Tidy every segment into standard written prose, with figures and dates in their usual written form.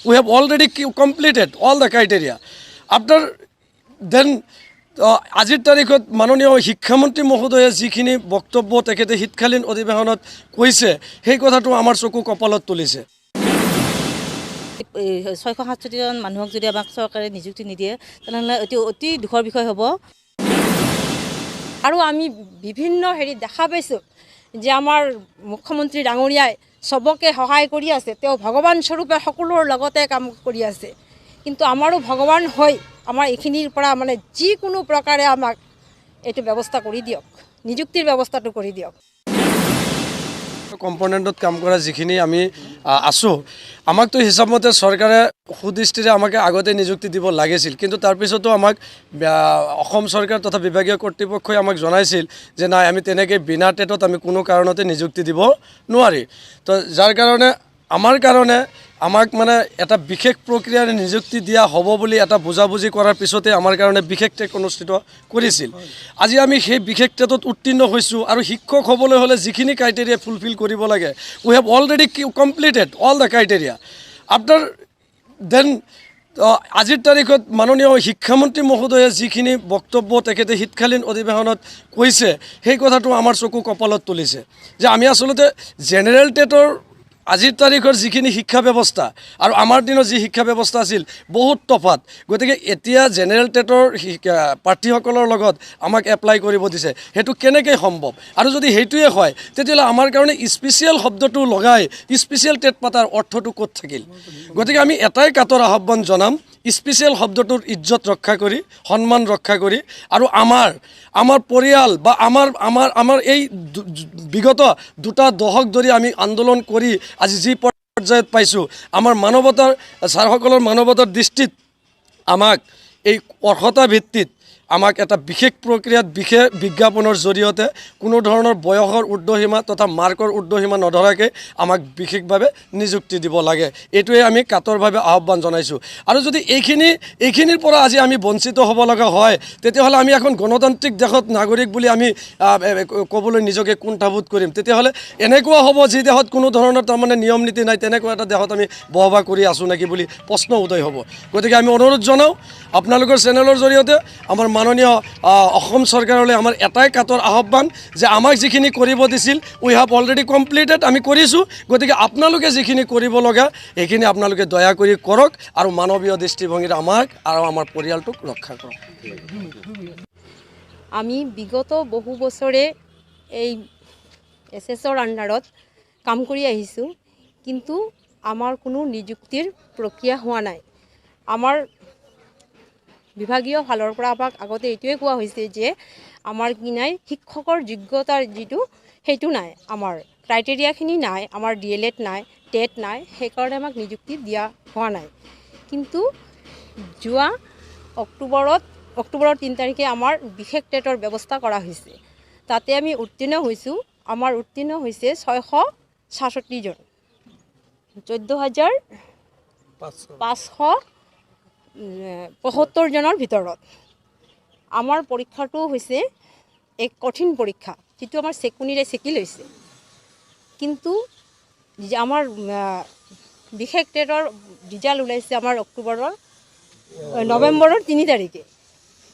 We have already completed all the criteria. After then, আজিৰ তাৰিখত মাননীয় শিক্ষামন্ত্ৰী মহোদয়ে যিখিনি বক্তব্য তেখেতে শীতকালীন অধিৱেশনত কৈছে সেই কথাটো আমাৰ চকু কপালত তুলিছে। 667 জন মানুহক যদি আমাক চৰকাৰে নিযুক্তি নিদিয়ে তেনেহ'লে অতি দুখৰ বিষয় হ'ব। আৰু আমি বিভিন্ন দেখা পাইছোঁ যে আমাৰ মুখ্যমন্ত্ৰী ডাঙৰীয়াই চবকে সহায় কৰি আছে, তেওঁ ভগৱান স্বৰূপে সকলোৰ লগতে কাম কৰি আছে। কিন্তু আমাৰো ভগৱান হৈ আমাৰ এইখিনিৰ পৰা মানে যিকোনো প্ৰকাৰে আমাক এইটো ব্যৱস্থা কৰি দিয়ক, নিযুক্তিৰ ব্যৱস্থাটো কৰি দিয়ক। কম্পনেণ্টত কাম কৰা যিখিনি আমি আছোঁ, আমাকতো হিচাপমতে চৰকাৰে সুদৃষ্টিৰে আমাক আগতে নিযুক্তি দিব লাগিছিল, কিন্তু তাৰপিছতো আমাক অসম চৰকাৰ তথা বিভাগীয় কৰ্তৃপক্ষই আমাক জনাইছিল যে নাই, আমি তেনেকৈ বিনা টেটত আমি কোনো কাৰণতে নিযুক্তি দিব নোৱাৰি। তো যাৰ কাৰণে আমাক মানে এটা বিশেষ প্ৰক্ৰিয়াৰে নিযুক্তি দিয়া হ'ব বুলি এটা বুজাবুজি কৰাৰ পিছতে আমাৰ কাৰণে বিশেষ টেট অনুষ্ঠিত কৰিছিল। আজি আমি সেই বিশেষ টেটত উত্তীৰ্ণ হৈছোঁ আৰু শিক্ষক হ'বলৈ হ'লে যিখিনি ক্ৰাইটেৰিয়া ফুলফিল কৰিব লাগে, we have already completed all the criteria. After then আজিৰ তাৰিখত মাননীয় শিক্ষামন্ত্ৰী মহোদয়ে যিখিনি বক্তব্য তেখেতে শীতকালীন অধিৱেশনত কৈছে সেই কথাটো আমাৰ চকু কপালত তুলিছে যে আমি আচলতে জেনেৰেল টেটৰ আজিৰ তাৰিখৰ যিখিনি শিক্ষা ব্যৱস্থা আৰু আমাৰ দিনৰ যি শিক্ষা ব্যৱস্থা আছিল বহুত তফাত। গতিকে এতিয়া জেনেৰেল টেটৰ প্ৰাৰ্থীসকলৰ লগত আমাক এপ্লাই কৰিব দিছে, সেইটো কেনেকৈ সম্ভৱ? আৰু যদি সেইটোৱে হয় তেতিয়াহ'লে আমাৰ কাৰণে স্পেচিয়েল শব্দটো লগাই স্পেচিয়েল টেট পাতাৰ অৰ্থটো ক'ত থাকিল? গতিকে আমি এটাই কাটৰ আহ্বান জনাম, স্পেচিয়েল শব্দটোৰ ইজ্জত ৰক্ষা কৰি, সন্মান ৰক্ষা কৰি, আৰু আমাৰ পৰিয়াল বা আমাৰ এই বিগত 2 দশক ধৰি আমি আন্দোলন কৰি আজি যি পৰ্যায়ত পাইছোঁ, আমাৰ মানৱতাৰ ছাৰসকলৰ মানৱতাৰ দৃষ্টিত আমাক এই অৰ্হতা ভিত্তিত আমাক এটা বিশেষ প্ৰক্ৰিয়াত বিশেষ বিজ্ঞাপনৰ জৰিয়তে কোনো ধৰণৰ বয়সৰ ঊৰ্ধ্বসীমা তথা মাৰ্কৰ ঊৰ্ধ্বসীমা নধৰাকৈ আমাক বিশেষভাৱে নিযুক্তি দিব লাগে। এইটোৱে আমি কাটৰভাৱে আহ্বান জনাইছোঁ। আৰু যদি এইখিনিৰ পৰা আজি আমি বঞ্চিত হ'ব লগা হয় তেতিয়াহ'লে আমি এখন গণতান্ত্ৰিক দেশত নাগৰিক বুলি আমি ক'বলৈ নিজকে কুণ্ঠাবোধ কৰিম। তেতিয়াহ'লে এনেকুৱা হ'ব যি দেশত কোনো ধৰণৰ তাৰমানে নিয়ম নীতি নাই, তেনেকুৱা এটা দেশত আমি বসবাস কৰি আছোঁ নেকি বুলি প্ৰশ্ন উদয় হ'ব। গতিকে আমি অনুৰোধ জনাওঁ আপোনালোকৰ চেনেলৰ জৰিয়তে আমাৰ মাননীয় অসম চৰকাৰলৈ আমাৰ এটাই কাটৰ আহ্বান যে আমাক যিখিনি কৰিব দিছিল উই হেভ অলৰেডি কমপ্লিটেড, আমি কৰিছোঁ। গতিকে আপোনালোকে যিখিনি কৰিব লগা সেইখিনি আপোনালোকে দয়া কৰি কৰক আৰু মানৱীয় দৃষ্টিভংগীৰে আমাক আৰু আমাৰ পৰিয়ালটোক ৰক্ষা কৰক। আমি বিগত বহু বছৰে এই এছএছৰ আণ্ডাৰত কাম কৰি আহিছোঁ, কিন্তু আমাৰ কোনো নিযুক্তিৰ প্ৰক্ৰিয়া হোৱা নাই। আমাৰ বিভাগীয় ফালৰ পৰা আমাক আগতে এইটোৱে কোৱা হৈছে যে আমাৰ কি নাই, শিক্ষকৰ যোগ্যতাৰ যিটো সেইটো নাই, আমাৰ ক্ৰাইটেৰিয়াখিনি নাই, আমাৰ DLED নাই, টেট নাই, সেইকাৰণে আমাক নিযুক্তি দিয়া হোৱা নাই। কিন্তু যোৱা অক্টোবৰৰ 3 তাৰিখে আমাৰ বিশেষ টেটৰ ব্যৱস্থা কৰা হৈছে। তাতে আমি উত্তীৰ্ণ হৈছোঁ। আমাৰ উত্তীৰ্ণ হৈছে 666 জন, 14,575 জনৰ ভিতৰত। আমাৰ পৰীক্ষাটো হৈছে এক কঠিন পৰীক্ষা, যিটো আমাৰ চেকনিৰে চেকি লৈছে। কিন্তু আমাৰ বিশেষ টেটৰ ৰিজাল্ট ওলাইছে আমাৰ নৱেম্বৰৰ 3 তাৰিখে,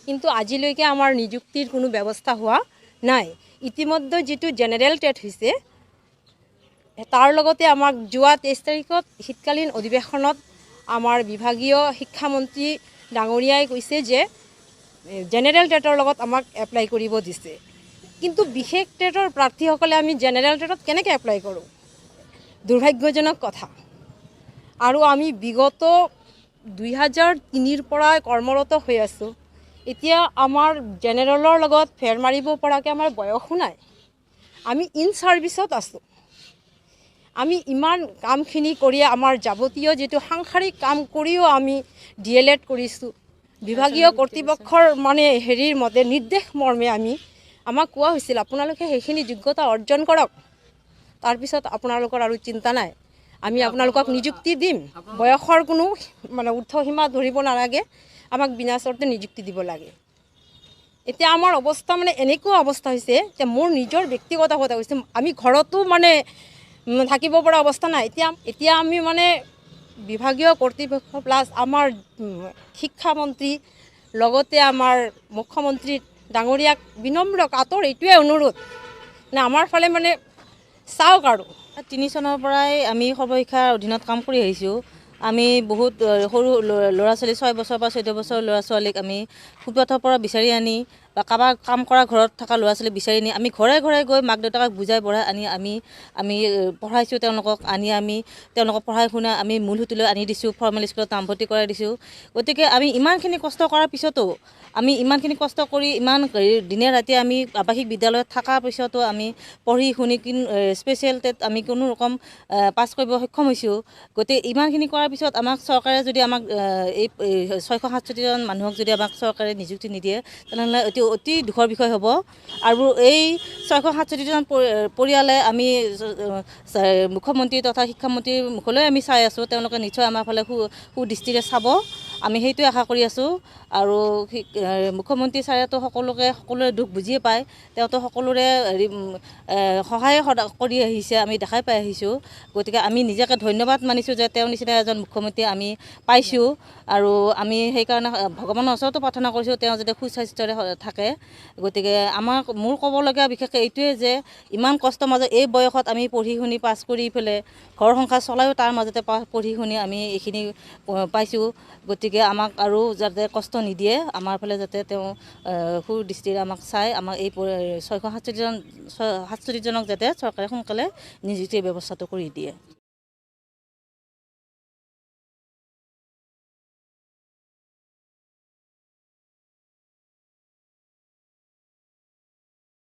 কিন্তু আজিলৈকে আমাৰ নিযুক্তিৰ কোনো ব্যৱস্থা হোৱা নাই। ইতিমধ্যে যিটো জেনেৰেল টেট হৈছে তাৰ লগতে আমাক যোৱা 23 তাৰিখত শীতকালীন অধিৱেশনত আমাৰ বিভাগীয় শিক্ষামন্ত্ৰী ডাঙৰীয়াই কৈছে যে জেনেৰেল টেটৰ লগত আমাক এপ্লাই কৰিব দিছে। কিন্তু বিশেষ টেটৰ প্ৰাৰ্থীসকলে আমি জেনেৰেল টেটত কেনেকৈ এপ্লাই কৰোঁ? দুৰ্ভাগ্যজনক কথা। আৰু আমি বিগত 2003ৰ পৰাই কৰ্মৰত হৈ আছোঁ। এতিয়া আমাৰ জেনেৰেলৰ লগত ফেৰ মাৰিব পৰাকৈ আমাৰ বয়সো নাই। আমি ইন ছাৰ্ভিচত আছোঁ। আমি ইমান কামখিনি কৰি আমাৰ যাৱতীয় যিটো সাংসাৰিক কাম কৰিও আমি DLED কৰিছোঁ। বিভাগীয় কৰ্তৃপক্ষৰ মানে মতে নিৰ্দেশ মৰ্মে আমাক কোৱা হৈছিল আপোনালোকে সেইখিনি যোগ্যতা অৰ্জন কৰক, তাৰপিছত আপোনালোকৰ আৰু চিন্তা নাই, আমি আপোনালোকক নিযুক্তি দিম। বয়সৰ কোনো মানে ঊৰ্ধ্বসীমা ধৰিব নালাগে, আমাক বিনা চৰ্তে নিযুক্তি দিব লাগে। এতিয়া আমাৰ অৱস্থা মানে এনেকুৱা অৱস্থা হৈছে যে মোৰ নিজৰ ব্যক্তিগত কথা কৈছোঁ, আমি ঘৰতো মানে থাকিব পৰা অৱস্থা নাই। এতিয়া আমি মানে বিভাগীয় কৰ্তৃপক্ষ প্লাছ আমাৰ শিক্ষামন্ত্ৰী লগতে আমাৰ মুখ্যমন্ত্ৰী ডাঙৰীয়াক বিনম্ৰ কাতৰ এইটোৱে অনুৰোধ নে আমাৰ ফালে মানে চাওক আৰু 3 চনৰ পৰাই আমি সৰ্বশিক্ষাৰ অধীনত কাম কৰি আহিছোঁ। আমি বহুত সৰু ল'ৰা ছোৱালী 6 বছৰ বা 14 বছৰ ল'ৰা ছোৱালীক আমি ফুটপাথৰ পৰা বিচাৰি আনি বা কাৰোবাৰ কাম কৰা ঘৰত থকা ল'ৰা ছোৱালী বিচাৰি আনি আমি ঘৰে ঘৰে গৈ মাক দেউতাকক বুজাই পঢ়াই আনি আমি পঢ়াইছোঁ তেওঁলোকক আনি আমি তেওঁলোকক পঢ়াই শুনাই আমি মূল সুঁতিলৈ আনি দিছোঁ ফৰ্মেল স্কুলত নামভৰ্তি কৰাই দিছোঁ। গতিকে আমি ইমানখিনি কষ্ট কৰাৰ পিছতো আমি ইমানখিনি কষ্ট কৰি ইমান দিনে ৰাতি আমি আৱাসিক বিদ্যালয়ত থকাৰ পিছতো আমি পঢ়ি শুনি স্পেচিয়েল টেট আমি কোনো ৰকম পাছ কৰিব সক্ষম হৈছোঁ। গতিকে ইমানখিনি কৰাৰ পিছত আমাক চৰকাৰে যদি আমাক এই 667জন মানুহক যদি আমাক চৰকাৰে নিযুক্তি নিদিয়ে তেনেহ'লে অতি দুখৰ বিষয় হ'ব। আৰু এই 667জন পৰিয়ালে আমি মুখ্যমন্ত্ৰী তথা শিক্ষামন্ত্ৰীৰ মুখলৈ আমি চাই আছোঁ। তেওঁলোকে নিশ্চয় আমাৰ ফালে সুদৃষ্টিৰে চাব, আমি সেইটোৱে আশা কৰি আছোঁ। আৰু মুখ্যমন্ত্ৰী ছাৰেতো সকলোৰে দুখ বুজিয়ে পায়, তেওঁতো সকলোৰে সহায় কৰি আহিছে, আমি দেখাই পাই আহিছোঁ। গতিকে আমি নিজকে ধন্যবাদ মানিছোঁ যে তেওঁৰ নিচিনা এজন মুখ্যমন্ত্ৰী আমি পাইছোঁ। আৰু আমি সেইকাৰণে ভগৱানৰ ওচৰতো প্ৰাৰ্থনা কৰিছোঁ তেওঁ যাতে সুস্বাস্থ্যৰে থাকে। গতিকে মোৰ ক'বলগীয়া বিশেষকৈ এইটোৱে যে ইমান কষ্টৰ মাজত এই বয়সত আমি পঢ়ি শুনি পাছ কৰি পেলাই ঘৰ সংসাৰ চলায়ো তাৰ মাজতে পঢ়ি শুনি আমি এইখিনি পাইছোঁ। গতিকে আমাক আৰু যাতে কষ্ট নিদিয়ে, আমাৰ ফালে যাতে তেওঁ সুদৃষ্টিৰে আমাক চাই আমাক এই 667জনক যাতে চৰকাৰে সোনকালে নিযুক্তিৰ ব্যৱস্থাটো কৰি দিয়ে।